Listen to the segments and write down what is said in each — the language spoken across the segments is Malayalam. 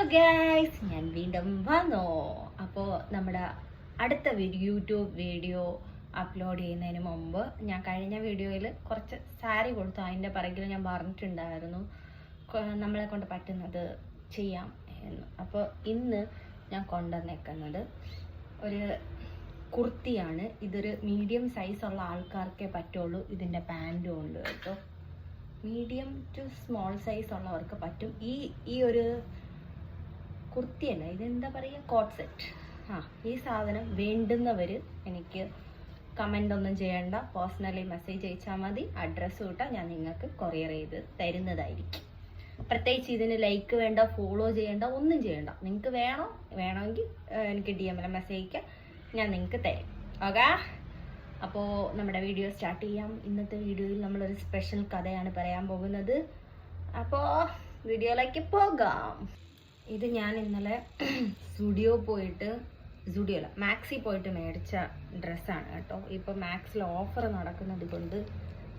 ഗൈസ്, ഞാൻ വീണ്ടും വന്നു. അപ്പോൾ നമ്മുടെ അടുത്ത യൂട്യൂബ് വീഡിയോ അപ്ലോഡ് ചെയ്യുന്നതിന് മുമ്പ് ഞാൻ കഴിഞ്ഞ വീഡിയോയിൽ കുറച്ച് സാരി കൊടുത്തു. അതിൻ്റെ പിറകിൽ ഞാൻ പറഞ്ഞിട്ടുണ്ടായിരുന്നു നമ്മളെ കൊണ്ട് പറ്റുന്നത് ചെയ്യാം എന്ന്. അപ്പോൾ ഇന്ന് ഞാൻ കൊണ്ടുവന്നേക്കുന്നത് ഒരു കുർത്തിയാണ്. ഇതൊരു മീഡിയം സൈസുള്ള ആൾക്കാർക്കേ പറ്റുള്ളൂ. ഇതിൻ്റെ പാൻറ്റും ഉണ്ട് കേട്ടോ. മീഡിയം ടു സ്മോൾ സൈസ് ഉള്ളവർക്ക് പറ്റും. ഈ ഒരു കുർത്തിയല്ല, ഇതെന്താ പറയുക, കോട്ട് സെറ്റ്. ഈ സാധനം വേണ്ടുന്നവർ എനിക്ക് കമൻ്റ് ഒന്നും ചെയ്യണ്ട, പേഴ്സണലി മെസ്സേജ് അയച്ചാൽ മതി. അഡ്രസ്സ് കിട്ടാൻ ഞാൻ നിങ്ങൾക്ക് കൊറിയർ ചെയ്ത് തരുന്നതായിരിക്കും. പ്രത്യേകിച്ച് ഇതിന് ലൈക്ക് വേണ്ട, ഫോളോ ചെയ്യേണ്ട, ഒന്നും ചെയ്യണ്ട. നിങ്ങൾക്ക് വേണമെങ്കിൽ എനിക്ക് DM മെസ്സേജ് അയക്കാം, ഞാൻ നിങ്ങൾക്ക് തരും. ഓക്കെ, അപ്പോൾ നമ്മുടെ വീഡിയോ സ്റ്റാർട്ട് ചെയ്യാം. ഇന്നത്തെ വീഡിയോയിൽ നമ്മളൊരു സ്പെഷ്യൽ കഥയാണ് പറയാൻ പോകുന്നത്. അപ്പോൾ വീഡിയോയിലേക്ക് പോകാം. ഇത് ഞാൻ ഇന്നലെ മാക്സി പോയിട്ട് മേടിച്ച ഡ്രസ്സാണ് കേട്ടോ. ഇപ്പോൾ മാക്സിൽ ഓഫർ നടക്കുന്നത് കൊണ്ട്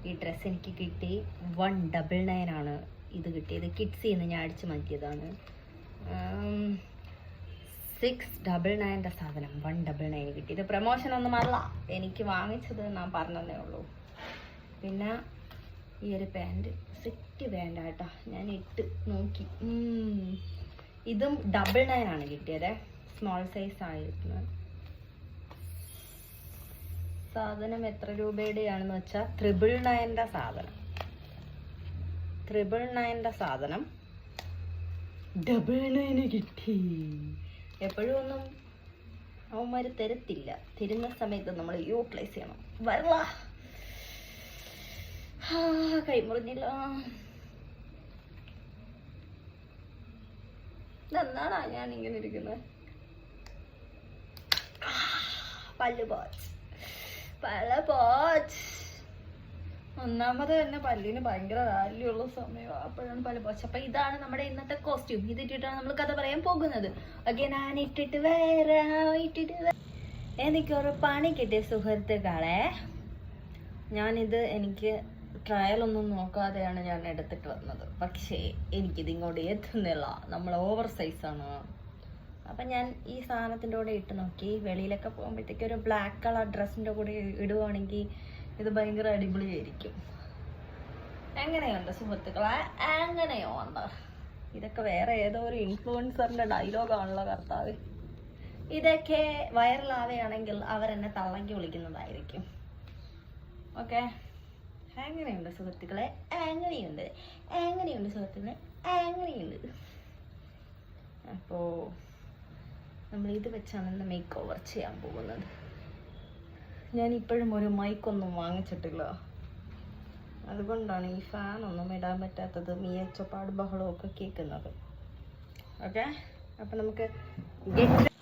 ഈ ഡ്രസ്സ് എനിക്ക് കിട്ടി. 199 ആണ് ഇത് കിട്ടിയത്. കിഡ്സിൽ നിന്ന് ഞാൻ അടിച്ചു മാറ്റിയതാണ്. 699 സാധനം 199 കിട്ടി. ഇത് പ്രമോഷൻ ഒന്നും അല്ല, എനിക്ക് വാങ്ങിച്ചത് ഞാൻ പറഞ്ഞതേ ഉള്ളൂ. പിന്നെ ഈ ഒരു പാൻറ് സെറ്റ് പാൻറ് കേട്ടോ, ഞാൻ ഇട്ട് നോക്കി. ഇതും 99 ആണ് കിട്ടിയത്. സ്മോൾ സൈസ് ആയിരുന്നു. സാധനം എത്ര രൂപയുടെയാണെന്ന് വെച്ചാൽ 999 സാധനം 99 കിട്ടി. എപ്പോഴും ഒന്നും അവന്മാർ തരത്തില്ല. തരുന്ന സമയത്ത് നമ്മൾ യൂട്ടിലൈസ് ചെയ്യണം. വരള കൈമുറിഞ്ഞില്ല. എന്നാണാ ഞാൻ ഇങ്ങനെ ഇരിക്കുന്നത്? പല്ല് പോച്ച്. ഒന്നാമത് തന്നെ പല്ലിന് ഭയങ്കര വാല്യൂ ഉള്ള സമയം, അപ്പോഴാണ് പല്ല് പോച്ച്. അപ്പൊ ഇതാണ് നമ്മുടെ ഇന്നത്തെ കോസ്റ്റ്യൂം. ഇതിട്ടിട്ടാണ് നമ്മൾ കഥ പറയാൻ പോകുന്നത്. ഓക്കെ, ഞാൻ ഇട്ടിട്ട് എനിക്കൊരു പണി കിട്ടിയ സുഹൃത്തുക്കളെ. എനിക്ക് ട്രയലൊന്നും നോക്കാതെയാണ് ഞാൻ എടുത്തിട്ട് വന്നത്. പക്ഷേ എനിക്കിത് ഇങ്ങോട്ട് എത്തുന്നില്ല. നമ്മൾ ഓവർ സൈസാണ്. അപ്പം ഞാൻ ഈ സാധനത്തിൻ്റെ കൂടെ ഇട്ട് നോക്കി. വെളിയിലൊക്കെ പോകുമ്പോഴത്തേക്ക് ഒരു ബ്ലാക്ക് കളർ ഡ്രസ്സിൻ്റെ കൂടെ ഇടുവാണെങ്കിൽ ഇത് ഭയങ്കര അടിപൊളിയായിരിക്കും. എങ്ങനെയുണ്ട് സുഹൃത്തുക്കളെ? എങ്ങനെയോ ഉണ്ട്? ഇതൊക്കെ വേറെ ഏതോ ഒരു ഇൻഫ്ലുവൻസറിൻ്റെ ഡയലോഗാണല്ലോ കർത്താവ്. ഇതൊക്കെ വൈറലാവുകയാണെങ്കിൽ അവരെന്നെ തള്ളങ്കി വിളിക്കുന്നതായിരിക്കും. ഓക്കെ, എങ്ങനെയുണ്ട് സുഹൃത്തുക്കളെ? എങ്ങനെയുണ്ട് സുഹൃത്തുക്കളെ? എങ്ങനെയുണ്ട്? അപ്പോൾ നമ്മൾ ഇത് വെച്ചാണ് ഇന്ന് മേക്ക് ഓവർ ചെയ്യാൻ പോകുന്നത്. ഞാൻ ഇപ്പോഴും ഒരു മൈക്കൊന്നും വാങ്ങിച്ചിട്ടില്ല, അതുകൊണ്ടാണ് ഈ ഫാനൊന്നും ഇടാൻ പറ്റാത്തത്. മിയച്ചപ്പാട് ബഹളമൊക്കെ കേൾക്കുന്നത്. ഓക്കെ, അപ്പം നമുക്ക്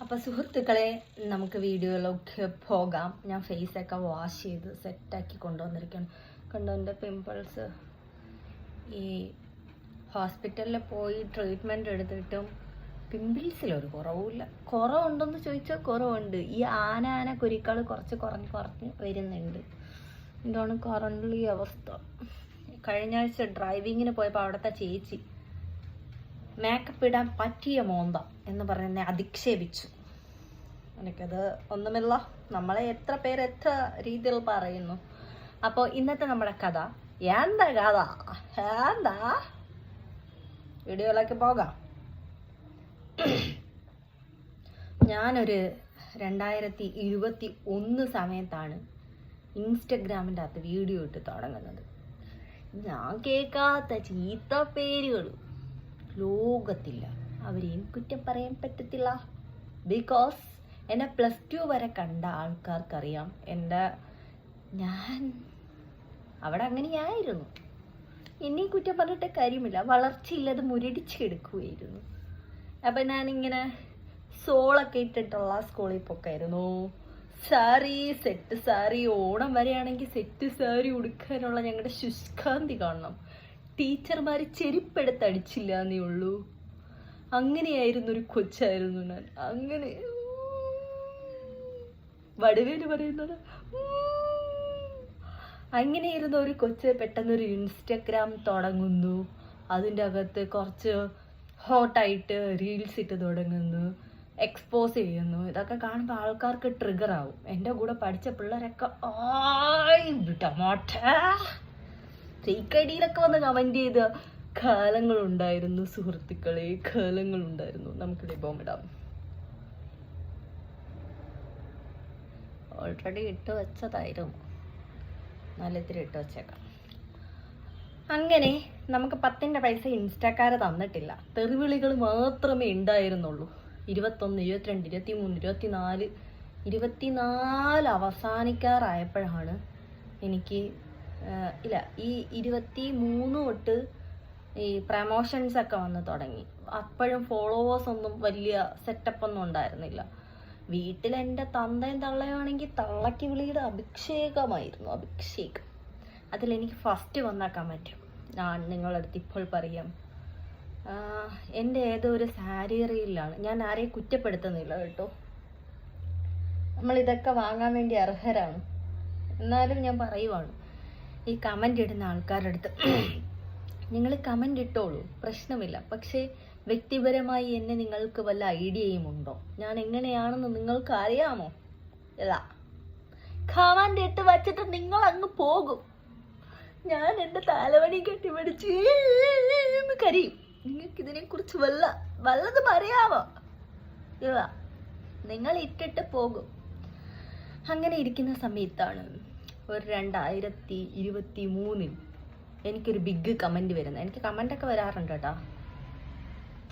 അപ്പം സുഹൃത്തുക്കളെ, നമുക്ക് വീഡിയോയിലൊക്കെ പോകാം. ഞാൻ ഫേസൊക്കെ വാഷ് ചെയ്ത് സെറ്റാക്കി കൊണ്ടുവന്നിരിക്കണം. കണ്ടോ എൻ്റെ പിമ്പിൾസ്? ഈ ഹോസ്പിറ്റലിൽ പോയി ട്രീറ്റ്മെൻറ്റ് എടുത്തിട്ടും പിമ്പിൾസിലൊരു കുറവുമില്ല. കുറവുണ്ടെന്ന് ചോദിച്ചാൽ കുറവുണ്ട്. ഈ ആന കുരിക്കൾ കുറച്ച് കുറഞ്ഞ് വരുന്നുണ്ട്. എന്താണ് കറണ്ട്ലി അവസ്ഥ? കഴിഞ്ഞ ആഴ്ച ഡ്രൈവിങ്ങിന് പോയപ്പോൾ അവിടുത്തെ ചേച്ചി മേക്കപ്പ് ഇടാൻ പറ്റിയ മോന്ത എന്ന് പറഞ്ഞ് അധിക്ഷേപിച്ചു. എനിക്കത് ഒന്നുമില്ല. നമ്മളെ എത്ര പേര് എത്ര രീതിയിൽ പറയുന്നു. അപ്പോൾ ഇന്നത്തെ നമ്മുടെ കഥ എന്താ വീഡിയോയിലേക്ക് പോകാം. ഞാനൊരു 2021 സമയത്താണ് ഇൻസ്റ്റഗ്രാമിൻ്റെ അകത്ത് വീഡിയോ ഇട്ട് തുടങ്ങുന്നത്. ഞാൻ കേൾക്കാത്ത ചീത്ത പേരുകൾ ലോകത്തില്ല. അവരെയും കുറ്റം പറയാൻ പറ്റത്തില്ല. ബിക്കോസ് എന്നെ +2 വരെ കണ്ട ആൾക്കാർക്കറിയാം ഞാൻ അവിടെ അങ്ങനെയായിരുന്നു. എന്നെ കുറ്റം പറഞ്ഞിട്ട് കാര്യമില്ല. വളർച്ചയില്ലത് മുരടിച്ചെടുക്കുകയായിരുന്നു. അപ്പം ഞാനിങ്ങനെ സോളൊക്കെ ഇട്ടിട്ടുള്ള സ്കൂളിൽ പോക്കായിരുന്നു. സെറ്റ് സാരി ഓണം വരെയാണെങ്കിൽ സെറ്റ് സാരി ഉടുക്കാനുള്ള ഞങ്ങളുടെ ശുഷ്കാന്തി കാണണം. ടീച്ചർമാർ ചെരുപ്പെടുത്ത് അടിച്ചില്ല എന്നേ ഉള്ളൂ. അങ്ങനെയായിരുന്നു ഒരു കൊച്ചായിരുന്നു ഞാൻ. അങ്ങനെ വടുവേല് പറയുന്നത് അങ്ങനെയിരുന്ന ഒരു കൊച്ച് പെട്ടെന്നൊരു ഇൻസ്റ്റഗ്രാം തുടങ്ങുന്നു. അതിൻ്റെ അകത്ത് കുറച്ച് ഹോട്ടായിട്ട് റീൽസ് ഇട്ട് തുടങ്ങുന്നു, എക്സ്പോസ് ചെയ്യുന്നു. ഇതൊക്കെ കാണുമ്പോൾ ആൾക്കാർക്ക് ട്രിഗർ ആവും. എൻ്റെ കൂടെ പഠിച്ച പിള്ളേരൊക്കെ ഫേക്കടിയിലൊക്കെ വന്ന് കമൻറ്റ് ചെയ്ത കാലങ്ങളുണ്ടായിരുന്നു സുഹൃത്തുക്കളെ, കാലങ്ങളുണ്ടായിരുന്നു. നമുക്കിടെ ബോംബിടാം. ഓൾറെഡി ഇട്ട് വെച്ചതായിരുന്നു, നല്ലത്തിരി ഇട്ട് വെച്ചേക്കാം. അങ്ങനെ നമുക്ക് 10ൻ്റെ പൈസ ഇൻസ്റ്റാക്കാരെ തന്നിട്ടില്ല, തെറിവിളികൾ മാത്രമേ ഉണ്ടായിരുന്നുള്ളൂ. 21, 22, 23, 24 അവസാനിക്കാറായപ്പോഴാണ് എനിക്ക് ഇല്ല ഈ 23 തൊട്ട് ഈ പ്രമോഷൻസ് ഒക്കെ വന്ന് തുടങ്ങി. അപ്പോഴും ഫോളോവേഴ്സ് ഒന്നും വലിയ സെറ്റപ്പ് ഒന്നും ഉണ്ടായിരുന്നില്ല. വീട്ടിൽ എൻ്റെ തന്തയും തള്ളയാണെങ്കിൽ തള്ളക്ക് വിളിയുടെ അഭിഷേകമായിരുന്നു, അഭിഷേകം. അതിലെനിക്ക് ഫസ്റ്റ് വന്ന കമൻറ്റ് ഞാൻ നിങ്ങളടുത്ത് ഇപ്പോൾ പറയാം. എൻ്റെ ഏതോ ഒരു സാരി റീലിലാണ്, ഞാൻ ആരെയും കുറ്റപ്പെടുത്തുന്നില്ല കേട്ടോ, നമ്മളിതൊക്കെ വാങ്ങാൻ വേണ്ടി അർഹരാണ്. എന്നാലും ഞാൻ പറയുവാണ്, ഈ കമൻ്റ് ഇടുന്ന ആൾക്കാരുടെ അടുത്ത് നിങ്ങൾ കമൻ്റ് ഇട്ടോളൂ, പ്രശ്നമില്ല. പക്ഷേ വ്യക്തിപരമായി എന്നെ നിങ്ങൾക്ക് വല്ല ഐഡിയയും ഉണ്ടോ, ഞാൻ എങ്ങനെയാണെന്ന് നിങ്ങൾക്ക് അറിയാമോ? ഇല്ല, കമൻ്റ് ഇട്ട് വച്ചിട്ട് നിങ്ങൾ അങ്ങ് പോകും. ഞാൻ എൻ്റെ തലവണി കെട്ടിപ്പിടിച്ച് കരയും. നിങ്ങൾക്ക് ഇതിനെക്കുറിച്ച് വല്ലതും അറിയാമോ? ഇല്ല, നിങ്ങൾ ഇട്ടിട്ട് പോകും. അങ്ങനെ ഇരിക്കുന്ന സമയത്താണ് ഒരു 2023 എനിക്കൊരു ബിഗ് കമൻറ്റ് വരുന്നത്. എനിക്ക് കമൻ്റൊക്കെ വരാറുണ്ട് കേട്ടോ,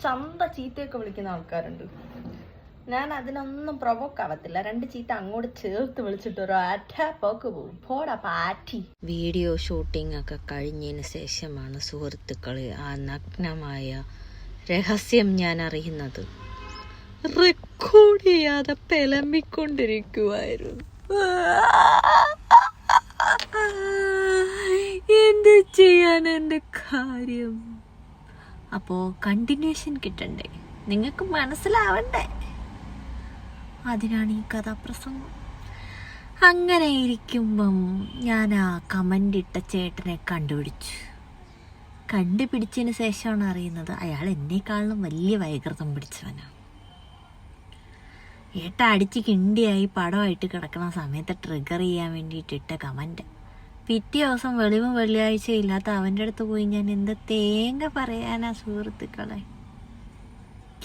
ചന്ത ചീത്തയൊക്കെ വിളിക്കുന്ന ആൾക്കാരുണ്ട്. ഞാൻ അതിനൊന്നും പ്രൊവോക്ക് ആവത്തില്ല. 2 ചീത്ത അങ്ങോട്ട് ചേർത്ത് വിളിച്ചിട്ട് ഒരു അറ്റാപ്പൊക്കെ പോകും. പോടാ പാറ്റി. വീഡിയോ ഷൂട്ടിംഗ് ഒക്കെ കഴിഞ്ഞതിന് ശേഷമാണ് സുഹൃത്തുക്കളെ ആ നഗ്നമായ രഹസ്യം ഞാൻ അറിയുന്നത്. റെക്കോർഡ് ചെയ്യാതെ പെലമ്പിക്കൊണ്ടിരിക്കുവായിരുന്നു. എന്ത് ചെയ്യാൻ എൻ്റെ കാര്യം? അപ്പോൾ കണ്ടിന്യൂഷൻ കിട്ടണ്ടേ, നിങ്ങൾക്ക് മനസ്സിലാവണ്ടേ? അതിനാണ് ഈ കഥാപ്രസംഗം. അങ്ങനെ ഇരിക്കുമ്പം ഞാൻ ആ കമൻ്റ് ഇട്ട ചേട്ടനെ കണ്ടുപിടിച്ചതിന് ശേഷമാണ് അറിയുന്നത് അയാൾ എന്നെക്കാളും വലിയ വൈകൃതം പിടിച്ചവനാണ്. ഏട്ട അടിച്ച് കിണ്ടിയായി പടമായിട്ട് കിടക്കുന്ന സമയത്ത് ട്രിഗർ ചെയ്യാൻ വേണ്ടിയിട്ട് ഇട്ട കമൻ്റ്. പിറ്റേ ദിവസം വെളിവും വെള്ളിയാഴ്ച ഇല്ലാത്ത അവൻ്റെ അടുത്ത് പോയി ഞാൻ എന്ത് തേങ്ങ പറയാനാ സുഹൃത്തുക്കളെ?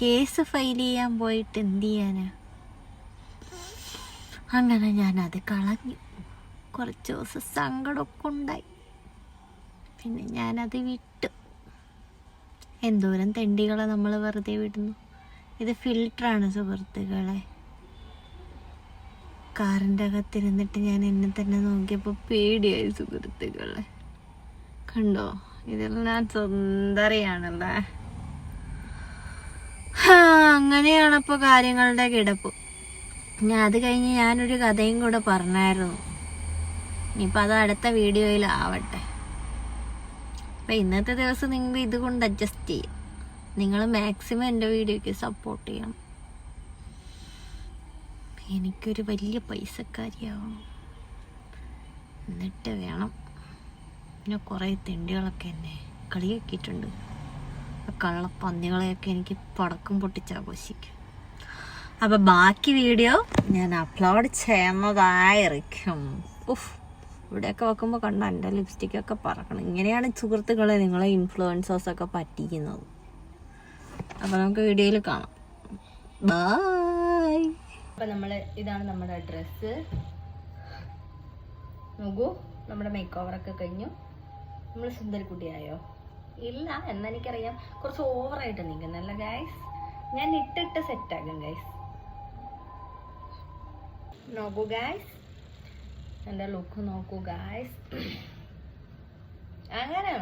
കേസ് ഫയൽ ചെയ്യാൻ പോയിട്ട് എന്ത് ചെയ്യാനാ? അങ്ങനെ ഞാനത് കളഞ്ഞു. കുറച്ച് ദിവസം സങ്കടമൊക്കെ ഉണ്ടായി, പിന്നെ ഞാനത് വിട്ടു. എന്തോരം തെണ്ടികളെ നമ്മൾ വെറുതെ വിടുന്നു. ഇത് ഫിൽറ്ററാണ് സുഹൃത്തുക്കളെ. കാറിൻ്റെ അകത്തിരുന്നിട്ട് ഞാൻ എന്നെ തന്നെ നോക്കിയപ്പോൾ പേടിയായി സുഹൃത്തുക്കളെ. കണ്ടോ, ഇതിൽ ഞാൻ സുന്ദരിയാണല്ലേ. അങ്ങനെയാണപ്പോൾ കാര്യങ്ങളുടെ കിടപ്പ്. ഞാൻ അത് കഴിഞ്ഞ് ഞാനൊരു കഥയും കൂടെ പറഞ്ഞായിരുന്നു. ഇനിയിപ്പോൾ അത് അടുത്ത വീഡിയോയിലാവട്ടെ. അപ്പം ഇന്നത്തെ ദിവസം നിങ്ങൾ ഇതുകൊണ്ട് അഡ്ജസ്റ്റ് ചെയ്യും. നിങ്ങൾ മാക്സിമം എൻ്റെ വീഡിയോയ്ക്ക് സപ്പോർട്ട് ചെയ്യണം. എനിക്കൊരു വലിയ പൈസക്കാരിയാവണം, എന്നിട്ട് വേണം. പിന്നെ കുറേ തെണ്ടികളൊക്കെ എന്നെ കളിയാക്കിയിട്ടുണ്ട്. ആ കള്ളപ്പന്നികളെയൊക്കെ എനിക്ക് പടക്കം പൊട്ടിച്ചാഘോഷിക്കും. അപ്പോൾ ബാക്കി വീഡിയോ ഞാൻ അപ്ലോഡ് ചെയ്യുന്നതായിരിക്കും. ഇവിടെയൊക്കെ വെക്കുമ്പോൾ കണ്ട എൻ്റെ ലിപ്സ്റ്റിക്കൊക്കെ പറക്കണം. ഇങ്ങനെയാണ് സുഹൃത്തുക്കളെ നിങ്ങളെ ഇൻഫ്ലുവൻസേഴ്സൊക്കെ പറ്റിക്കുന്നത്. അപ്പോൾ നമുക്ക് വീഡിയോയിൽ കാണാം. ബൈ. അപ്പോൾ ഇതാണ് നമ്മുടെ ഡ്രസ്സ്. നോക്കൂ, നമ്മുടെ മേക്ക് ഓവറൊക്കെ കഴിഞ്ഞു. നമ്മൾ സുന്ദരിക്കുട്ടിയായോ? ഇല്ല എന്നെനിക്കറിയാം, കുറച്ച് ഓവറായിട്ട് നിൽക്കുന്നല്ല ഗൈസ്. ഞാൻ ഇട്ടിട്ട് സെറ്റാകും ഗൈസ്. നോക്കൂ ഗൈസ്, എൻ്റെ ലുക്ക് നോക്കൂ ഗൈസ്. അങ്ങനെ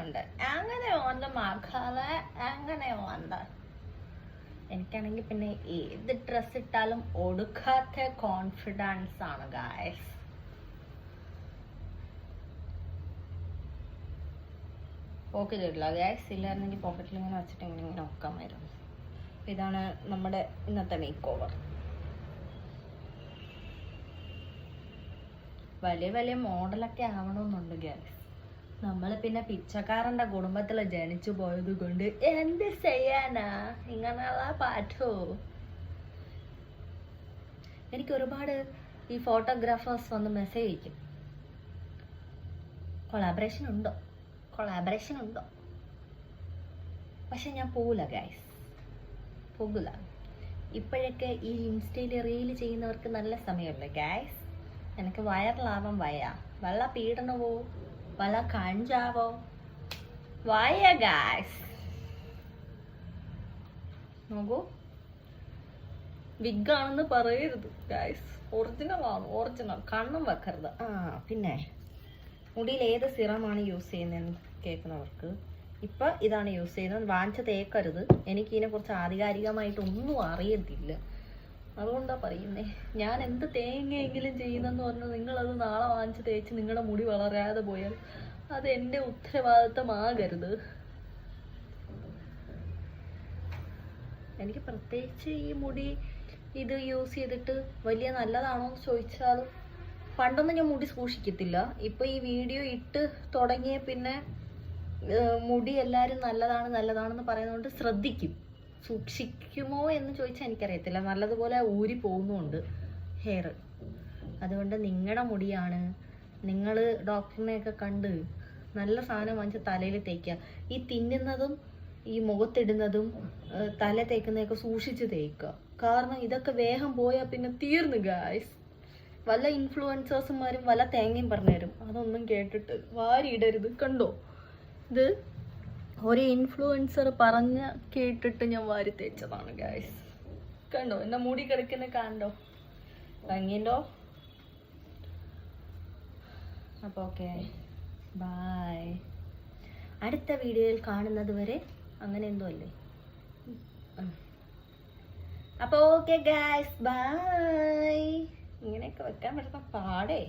ഉണ്ട് മക്കളെ, അങ്ങനെ ഉണ്ട്. എനിക്കാണെങ്കിൽ പിന്നെ ഏത് ഡ്രസ് ഇട്ടാലും ഒടുക്കാത്ത കോൺഫിഡൻസ് ആണ് ഗൈസ്. പോക്കറ്റിലില്ല ഗൈസ്, ഇല്ലായിരുന്നെങ്കിൽ പോക്കറ്റിൽ ഇങ്ങനെ വെച്ചിട്ട് ഇങ്ങനെ നോക്കാമായിരുന്നു. ഇതാണ് നമ്മുടെ ഇന്നത്തെ മേക്ക് ഓവർ. വലിയ മോഡലൊക്കെ ആവണമെന്നുണ്ട് ഗൈസ്. നമ്മൾ പിന്നെ പിച്ചക്കാരന്റെ കുടുംബത്തിൽ ജനിച്ചു പോയത് കൊണ്ട് എന്ത് ചെയ്യാനാ, ഇങ്ങനെയുള്ള പാട്ടോ. എനിക്ക് ഒരുപാട് ഈ ഫോട്ടോഗ്രാഫേഴ്സ് വന്ന് മെസ്സേജ് അയക്കും, കൊളാബറേഷൻ ഉണ്ടോ. പക്ഷെ ഞാൻ പോകില്ല ഗൈസ്, പോകില്ല. ഇപ്പോഴൊക്കെ ഈ ഇൻസ്റ്റയിൽ റീല് ചെയ്യുന്നവർക്ക് നല്ല സമയമല്ലേ ഗൈസ്. എനിക്ക് വൈറലാവാൻ വല്ല പീഡനവോ വല്ല കഞ്ചാവോ ഗൈസ്. നോക്കൂ, വിഗാണെന്ന് പറയരുത് ഗൈസ്, ഒറിജിനൽ കണ്ണും വെക്കരുത്. പിന്നെ മുടിയിൽ ഏത് സിറമാണ് യൂസ് ചെയ്യുന്നതെന്ന് കേൾക്കുന്നവർക്ക് ഇപ്പം ഇതാണ് യൂസ് ചെയ്യുന്നത്, വാങ്ങിച്ച് തേക്കരുത്. എനിക്ക് ഇതിനെക്കുറിച്ച് ആധികാരികമായിട്ടൊന്നും അറിയത്തില്ല, അതുകൊണ്ടാണ് പറയുന്നേ. ഞാൻ എന്ത് തേങ്ങയെങ്കിലും ചെയ്യുന്നെന്ന് പറഞ്ഞു നിങ്ങളത് നാളെ വാങ്ങിച്ച് തേച്ച് നിങ്ങളുടെ മുടി വളരാതെ പോയാൽ അത് എൻ്റെ ഉത്തരവാദിത്തമാകരുത്. എനിക്ക് പ്രത്യേകിച്ച് ഈ മുടി ഇത് യൂസ് ചെയ്തിട്ട് വലിയ നല്ലതാണോ എന്ന് ചോദിച്ചാൽ പണ്ടൊന്നും ഞാൻ മുടി സൂക്ഷിക്കത്തില്ല. ഇപ്പം ഈ വീഡിയോ ഇട്ട് തുടങ്ങിയ പിന്നെ മുടി എല്ലാവരും നല്ലതാണെന്ന് പറയുന്നതുകൊണ്ട് ശ്രദ്ധിക്കും. സൂക്ഷിക്കുമോ എന്ന് ചോദിച്ചാൽ എനിക്കറിയത്തില്ല, നല്ലതുപോലെ ഊരി പോകുന്നുണ്ട് ഹെയർ. അതുകൊണ്ട് നിങ്ങളുടെ മുടിയാണ്, നിങ്ങൾ ഡോക്ടറിനെയൊക്കെ കണ്ട് നല്ല സാധനം വാങ്ങിച്ച് തലയിൽ തേക്കുക. ഈ തിന്നുന്നതും ഈ മുഖത്തിടുന്നതും തല തേക്കുന്നതൊക്കെ സൂക്ഷിച്ച് തേക്കുക. കാരണം ഇതൊക്കെ വേഗം പോയാൽ പിന്നെ തീർന്നു ഗായ്സ്. വല്ല ഇൻഫ്ലുവൻസേഴ്സുമാരും വല്ല തേങ്ങയും പറഞ്ഞുതരും, അതൊന്നും കേട്ടിട്ട് വാരിയിടരുത്. കണ്ടോ, ഇത് ഒരു ഇൻഫ്ലുവൻസർ പറഞ്ഞ് കേട്ടിട്ട് ഞാൻ വാരി തേച്ചതാണ് ഗൈസ്. കണ്ടോ എൻ്റെ മുടി കിടക്കുന്ന, കണ്ടോ ഭംഗിയുണ്ടോ? അപ്പോൾ ഓക്കെ, ബൈ. അടുത്ത വീഡിയോയിൽ കാണുന്നത് വരെ അങ്ങനെ എന്തോ അല്ലേ. അപ്പോൾ ഓക്കെ ഗൈസ്, ബൈ. ഇങ്ങനെയൊക്കെ വെക്കാൻ പറ്റുന്ന പാടേ.